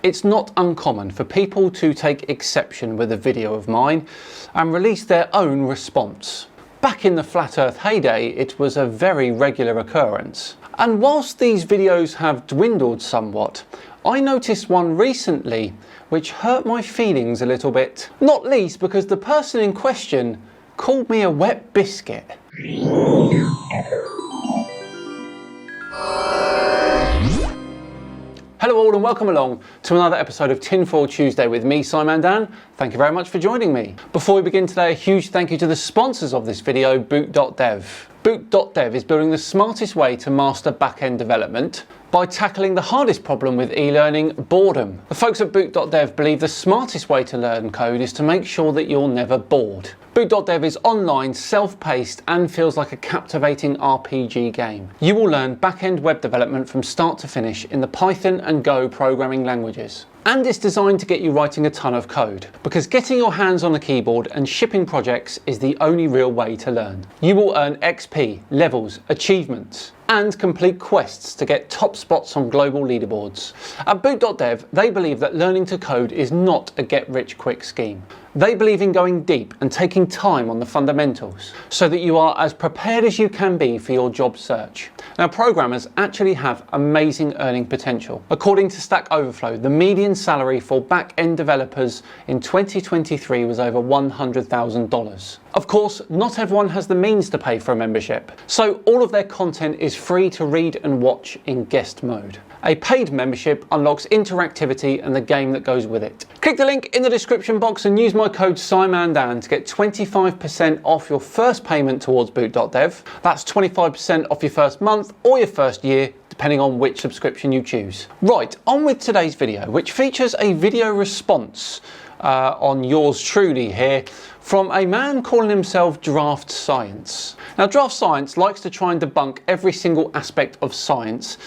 it's not uncommon for people to take exception with a video of mine and release their own response. Back in the Flat Earth heyday, it was a very regular occurrence. And whilst these videos have dwindled somewhat, I noticed one recently which hurt my feelings a little bit. Not least because the person in question called me a wet biscuit. Hello all and welcome along to another episode of Tinfoil Tuesday with me, SciManDan. Thank you very much for joining me. Before we begin today, a huge thank you to the sponsors of this video, Boot.dev. Boot.dev is building the smartest way to master back-end development by tackling the hardest problem with e-learning, boredom. The folks at Boot.dev believe the smartest way to learn code is to make sure that you're never bored. Boot.dev is online, self-paced and feels like a captivating RPG game. You will learn back-end web development from start to finish in the Python and Go programming languages. And it's designed to get you writing a ton of code, because getting your hands on a keyboard and shipping projects is the only real way to learn. You will earn XP, levels, achievements, and complete quests to get top spots on global leaderboards. At Boot.dev, they believe that learning to code is not a get-rich-quick scheme. They believe in going deep and taking time on the fundamentals so that you are as prepared as you can be for your job search. Now, programmers actually have amazing earning potential. According to Stack Overflow, the median salary for back-end developers in 2023 was over $100,000. Of course, not everyone has the means to pay for a membership, so all of their content is free to read and watch in guest mode. A paid membership unlocks interactivity and the game that goes with it. Click the link in the description box and use my code SciManDan to get 25% off your first payment towards Boot.dev. That's 25% off your first month or your first year, depending on which subscription you choose. Right, on with today's video, which features a video response on yours truly here from a man calling himself Draft Science. Now, Draft Science likes to try and debunk every single aspect of science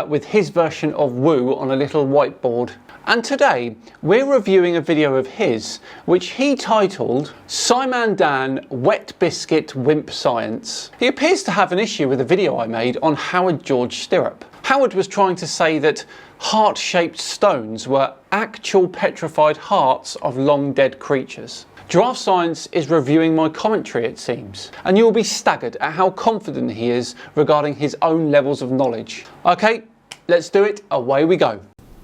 with his version of woo on a little whiteboard. And today we're reviewing a video of his which he titled SciManDan Wet Biscuit Wimp Science. He appears to have an issue with a video I made on Howard George Stirrup. Howard was trying to say that heart-shaped stones were actual petrified hearts of long dead creatures. Draft Science is reviewing my commentary, it seems, and you will be staggered at how confident he is regarding his own levels of knowledge. Okay, let's do it, away we go.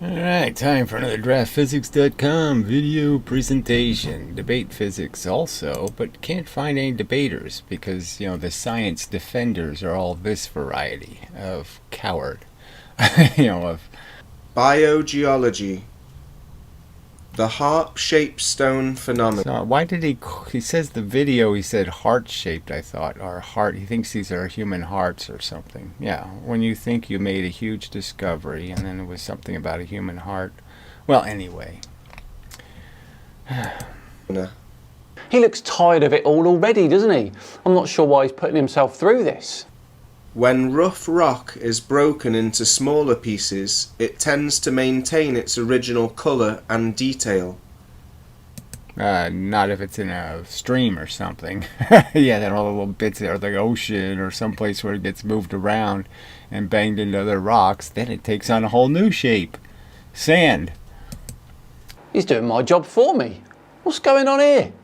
Alright, time for another draftphysics.com video presentation. Debate physics also, but can't find any debaters because, you know, the science defenders are all this variety of coward. of biogeology. The heart-shaped stone phenomenon. So why did he says the video, he said heart-shaped, I thought, or heart, he thinks these are human hearts or something. Yeah, when you think you made a huge discovery and then it was something about a human heart. Well, anyway. He looks tired of it all already, doesn't he? I'm not sure why he's putting himself through this. When rough rock is broken into smaller pieces, it tends to maintain its original colour and detail. Not if it's in a stream or something. Yeah, then all the little bits are the ocean or someplace where it gets moved around and banged into other rocks, then it takes on a whole new shape. Sand. He's doing my job for me. What's going on here?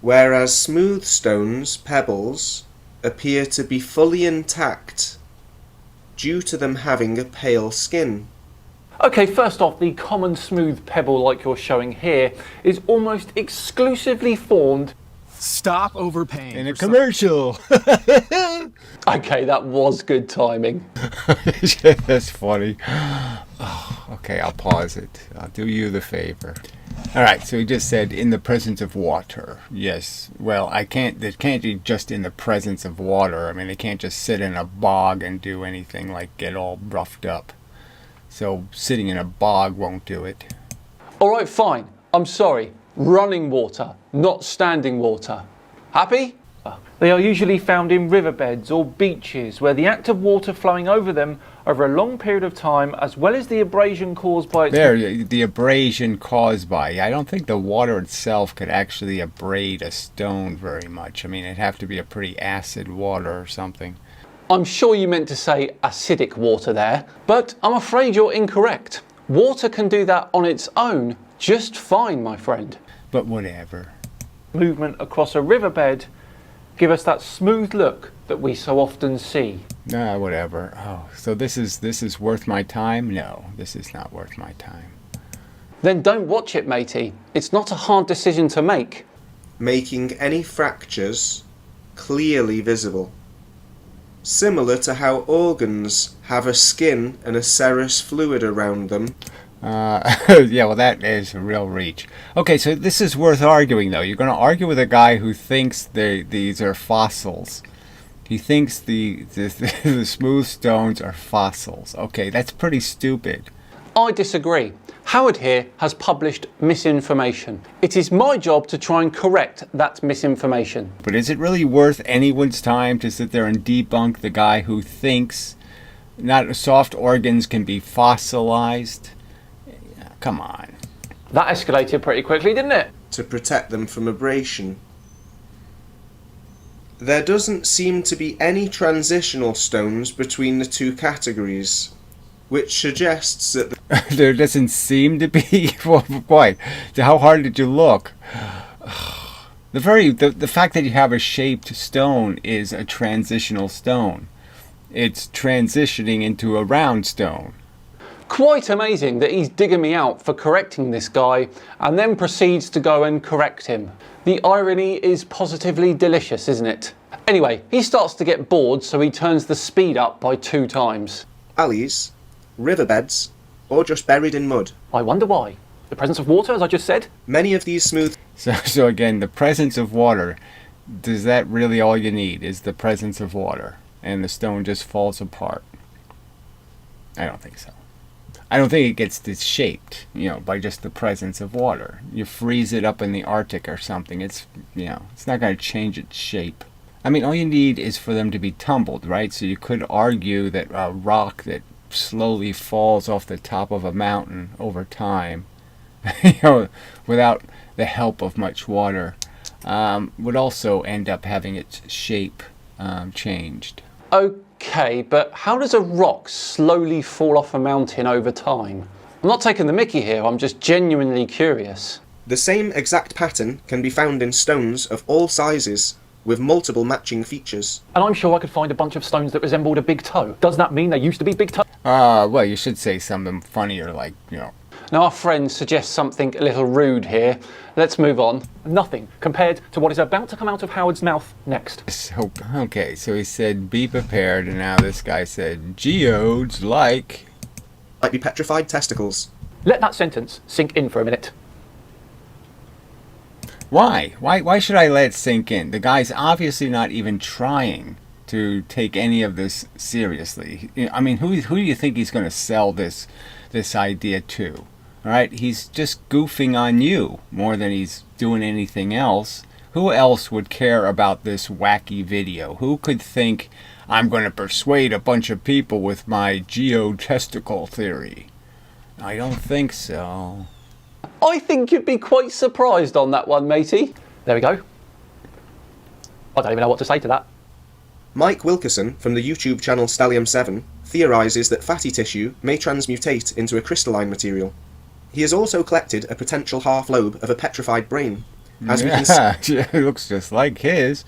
Whereas smooth stones, pebbles, appear to be fully intact due to them having a pale skin. Okay, first off, the common smooth pebble like you're showing here is almost exclusively formed. Stop overpaying. In a commercial. Okay, that was good timing. That's funny. Oh, okay, I'll pause it. I'll do you the favor. Alright, so he just said in the presence of water. Yes, well, it can't be just in the presence of water. I mean, they can't just sit in a bog and do anything like get all roughed up. So sitting in a bog won't do it. Alright, fine. I'm sorry. Running water, not standing water. Happy? They are usually found in riverbeds or beaches where the act of water flowing over them over a long period of time, as well as the abrasion caused by the abrasion caused by. I don't think the water itself could actually abrade a stone very much. I mean, it'd have to be a pretty acid water or something. I'm sure you meant to say acidic water there, but I'm afraid you're incorrect. Water can do that on its own just fine, my friend. But whatever. Movement across a riverbed give us that smooth look that we so often see. Nah, whatever. Oh, so this is worth my time? No, this is not worth my time. Then don't watch it, matey. It's not a hard decision to make. Making any fractures clearly visible. Similar to how organs have a skin and a serous fluid around them. Yeah, well, that is a real reach. Okay, so this is worth arguing, though. You're going to argue with a guy who thinks these are fossils. He thinks the smooth stones are fossils. Okay, that's pretty stupid. I disagree. Howard here has published misinformation. It is my job to try and correct that misinformation. But is it really worth anyone's time to sit there and debunk the guy who thinks not soft organs can be fossilized? Come on. That escalated pretty quickly, didn't it? To protect them from abrasion. There doesn't seem to be any transitional stones between the two categories, which suggests that There doesn't seem to be. Well, boy, how hard did you look? The fact that you have a shaped stone is a transitional stone. It's transitioning into a round stone. Quite amazing that he's digging me out for correcting this guy and then proceeds to go and correct him. The irony is positively delicious, isn't it? Anyway, he starts to get bored, so he turns the speed up by 2 times. alleys, riverbeds, or just buried in mud. I wonder why. The presence of water, as I just said? Many of these smooth So again, the presence of water, does that really all you need is the presence of water and the stone just falls apart? I don't think so. I don't think it gets shaped, by just the presence of water. You freeze it up in the Arctic or something, it's not going to change its shape. I mean, all you need is for them to be tumbled, right? So you could argue that a rock that slowly falls off the top of a mountain over time, without the help of much water, would also end up having its shape changed. Okay, but how does a rock slowly fall off a mountain over time? I'm not taking the mickey here, I'm just genuinely curious. The same exact pattern can be found in stones of all sizes, with multiple matching features. And I'm sure I could find a bunch of stones that resembled a big toe. Does that mean they used to be big toe? Well, you should say something funnier like, Now our friend suggests something a little rude here. Let's move on. Nothing compared to what is about to come out of Howard's mouth next. So, okay, so he said, be prepared, and now this guy said, geodes like be petrified testicles. Let that sentence sink in for a minute. Why? Why should I let it sink in? The guy's obviously not even trying to take any of this seriously. I mean, who do you think he's going to sell this idea to? All right, he's just goofing on you more than he's doing anything else. Who else would care about this wacky video? Who could think, I'm going to persuade a bunch of people with my geotesticle theory? I don't think so. I think you'd be quite surprised on that one, matey. There we go. I don't even know what to say to that. Mike Wilkerson from the YouTube channel Stallium7 theorises that fatty tissue may transmutate into a crystalline material. He has also collected a potential half lobe of a petrified brain. As we can see, it looks just like his.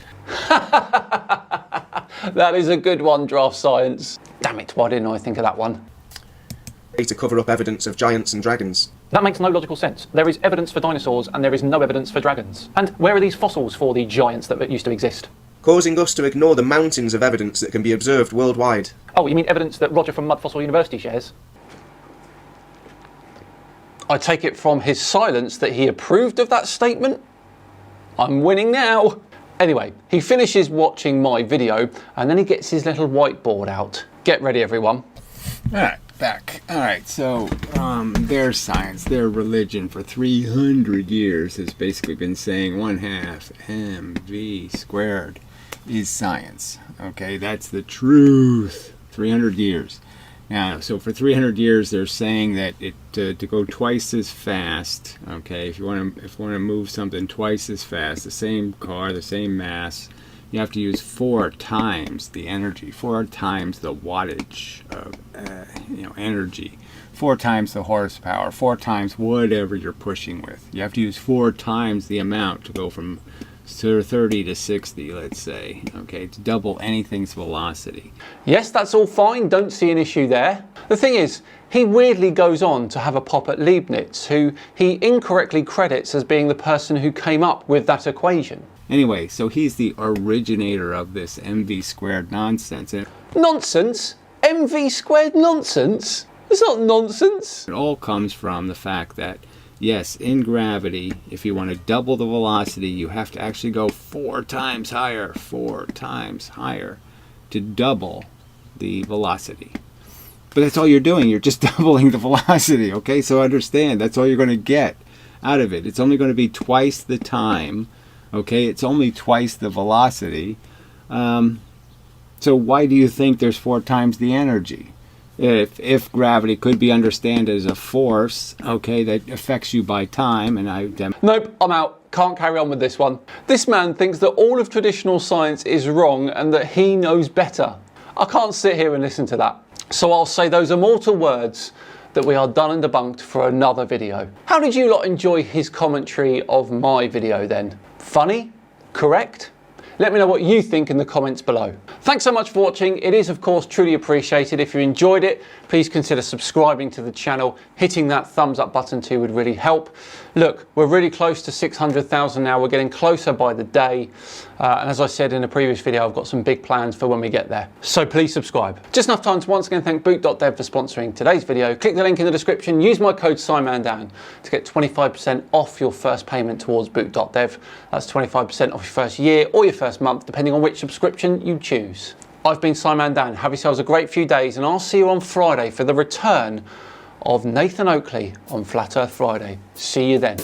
That is a good one, Draft Science. Damn it, why didn't I think of that one? to cover up evidence of giants and dragons. That makes no logical sense. There is evidence for dinosaurs and there is no evidence for dragons. And where are these fossils for the giants that used to exist? Causing us to ignore the mountains of evidence that can be observed worldwide. Oh, you mean evidence that Roger from Mud Fossil University shares? I take it from his silence that he approved of that statement. I'm winning now. Anyway, he finishes watching my video and then he gets his little whiteboard out. Get ready, everyone. Alright, back. Alright, so their science, their religion for 300 years has basically been saying 1/2 mv squared is science. Okay, that's the truth. 300 years. Now, so for 300 years, they're saying that to go twice as fast. Okay, if you want to move something twice as fast, the same car, the same mass, you have to use 4 times the energy, 4 times the wattage of energy. 4 times the horsepower, 4 times whatever you're pushing with. You have to use 4 times the amount to go from 30 to 60, let's say. Okay, to double anything's velocity. Yes, that's all fine, don't see an issue there. The thing is, he weirdly goes on to have a pop at Leibniz, who he incorrectly credits as being the person who came up with that equation. Anyway, so he's the originator of this mv squared nonsense. Nonsense? MV squared nonsense? It's not nonsense. It all comes from the fact that, yes, in gravity, if you want to double the velocity, you have to actually go 4 times higher, 4 times higher to double the velocity. But that's all you're doing. You're just doubling the velocity, okay? So understand, that's all you're going to get out of it. It's only going to be twice the time, okay? It's only twice the velocity. So why do you think there's 4 times the energy? If gravity could be understood as a force, okay, that affects you by time, and Nope, I'm out. Can't carry on with this one. This man thinks that all of traditional science is wrong and that he knows better. I can't sit here and listen to that. So I'll say those immortal words that we are done and debunked for another video. How did you lot enjoy his commentary of my video then? Funny? Correct? Let me know what you think in the comments below. Thanks so much for watching. It is of course truly appreciated. If you enjoyed it, please consider subscribing to the channel. Hitting that thumbs up button too would really help. Look, we're really close to 600,000 now. We're getting closer by the day. And as I said in a previous video, I've got some big plans for when we get there. So please subscribe. Just enough time to once again thank boot.dev for sponsoring today's video. Click the link in the description. Use my code SciManDan to get 25% off your first payment towards boot.dev. That's 25% off your first year or your first month, depending on which subscription you choose. I've been SciManDan. Have yourselves a great few days, and I'll see you on Friday for the return of Nathan Oakley on Flat Earth Friday. See you then.